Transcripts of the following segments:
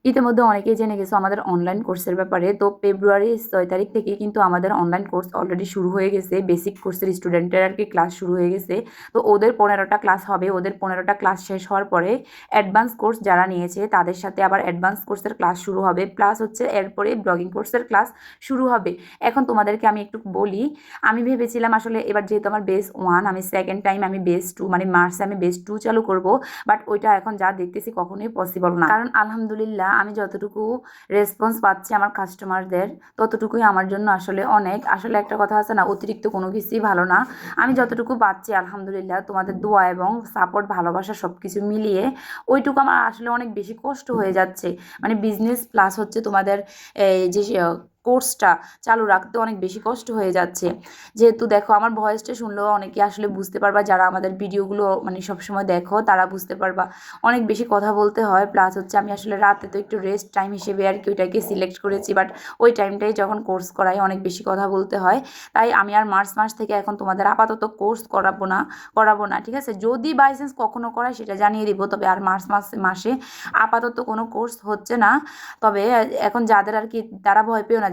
ইতিমধ্যে অনেকেই জেনে গেছো আমাদের অনলাইন কোর্সের ব্যাপারে। তো ফেব্রুয়ারি 6 তারিখ থেকে কিন্তু আমাদের অনলাইন কোর্স অলরেডি শুরু হয়ে গেছে। বেসিক কোর্সের স্টুডেন্টের আর কি ক্লাস শুরু হয়ে গেছে। তো ওদের 15টা ক্লাস হবে। ওদের 15টা ক্লাস শেষ হওয়ার পরে অ্যাডভান্স কোর্স যারা নিয়েছে তাদের সাথে আবার অ্যাডভান্স কোর্সের ক্লাস শুরু হবে, প্লাস হচ্ছে এরপরে ব্লগিং কোর্সের ক্লাস শুরু হবে। এখন তোমাদেরকে আমি একটু বলি, আমি ভেবেছিলাম আসলে এবার যেহেতু আমার বেস 1, আমি সেকেন্ড টাইম আমি বেস 2 মানে মার্চে আমি বেস 2 চালু করব। বাট ওইটা এখন যা দেখতেছি কখনোই পসিবল না, কারণ আলহামদুলিল্লাহ আমি যতটুকু রেসপন্স পাচ্ছি আমার কাস্টমারদের ততটুকুই আমার জন্য আসলে অনেক। আসলে একটা কথা আছে না, অতিরিক্ত কোনো কিছুই ভালো না। আমি যতটুকু পাচ্ছি আলহামদুলিল্লাহ, তোমাদের দোয়া এবং সাপোর্ট ভালোবাসা সব কিছু মিলিয়ে ওইটুকু আমার আসলে অনেক বেশি কষ্ট হয়ে যাচ্ছে। মানে বিজনেস প্লাস হচ্ছে তোমাদের এই যে কোর্সটা চালু রাখতে অনেক বেশি কষ্ট হয়ে যাচ্ছে। যেহেতু দেখো আমার ভয়েসটা শুনলেও অনেকে আসলে বুঝতে পারবা, যারা আমাদের ভিডিওগুলো মানে সবসময় দেখো তারা বুঝতে পারবা অনেক বেশি কথা বলতে হয়। প্লাস হচ্ছে আমি আসলে রাতে তো একটু রেস্ট টাইম হিসেবে আর কি ওইটাকে সিলেক্ট করেছি, বাট ওই টাইমটাই যখন কোর্স করাই অনেক বেশি কথা বলতে হয়। তাই আমি আর মার্চ মাস থেকে এখন তোমাদের আপাতত কোর্স করাবো না, ঠিক আছে? যদি বাই চান্স কখনো করায় সেটা জানিয়ে দিব, তবে আর মাসে আপাতত কোনো কোর্স হচ্ছে না। তবে এখন যাদের আর কি, তারা ভয় পেও না,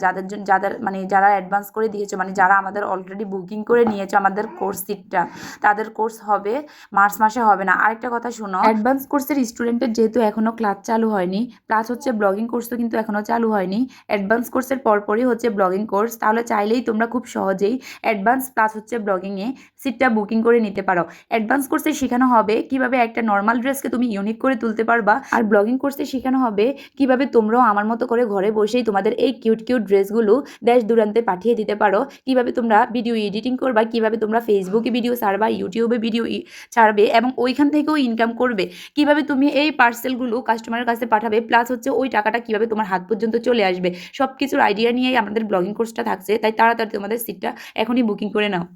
যাদের মানে যারা অ্যাডভান্স করে দিয়েছে, মানে যারা আমাদের অলরেডি বুকিং করে নিয়েছে আমাদের কোর্স সিটটা, তাদের কোর্স হবে, মার্চ মাসে হবে না। আরেকটা কথা শুনো, অ্যাডভান্স কোর্সের স্টুডেন্টের যেহেতু এখনও ক্লাস চালু হয়নি, প্লাস হচ্ছে ব্লগিং কোর্সও কিন্তু এখনও চালু হয়নি। অ্যাডভান্স কোর্সের পরপরই হচ্ছে ব্লগিং কোর্স, তাহলে চাইলেই তোমরা খুব সহজেই অ্যাডভান্স প্লাস হচ্ছে ব্লগিংয়ে সিটটা বুকিং করে নিতে পারো। অ্যাডভান্স কোর্সে শেখানো হবে কিভাবে একটা নর্মাল ড্রেসকে তুমি ইউনিক করে তুলতে পারবা, আর ব্লগিং কোর্সে শেখানো হবে কিভাবে তোমরাও আমার মতো করে ঘরে বসেই তোমাদের এই কিউট কিউট ড্রেসগুলো দেশ দূরান্তে পাঠিয়ে দিতে পারো। কিভাবে তোমরা ভিডিও এডিটিং করবা, কিভাবে তোমরা ফেসবুকে ভিডিও ছাড়বা, ইউটিউবে ভিডিও ছাড়বে এবং ওইখান থেকেও ইনকাম করবে, কিভাবে তুমি এই পার্সেলগুলো কাস্টমারের কাছে পাঠাবে, প্লাস হচ্ছে ওই টাকাটা কিভাবে তোমার হাত পর্যন্ত চলে আসবে, সব কিছুর আইডিয়া নিয়েই আমাদের ব্লগিং কোর্সটা থাকছে। তাই তাড়াতাড়ি তোমাদের সিটটা এখনই বুকিং করে নাও।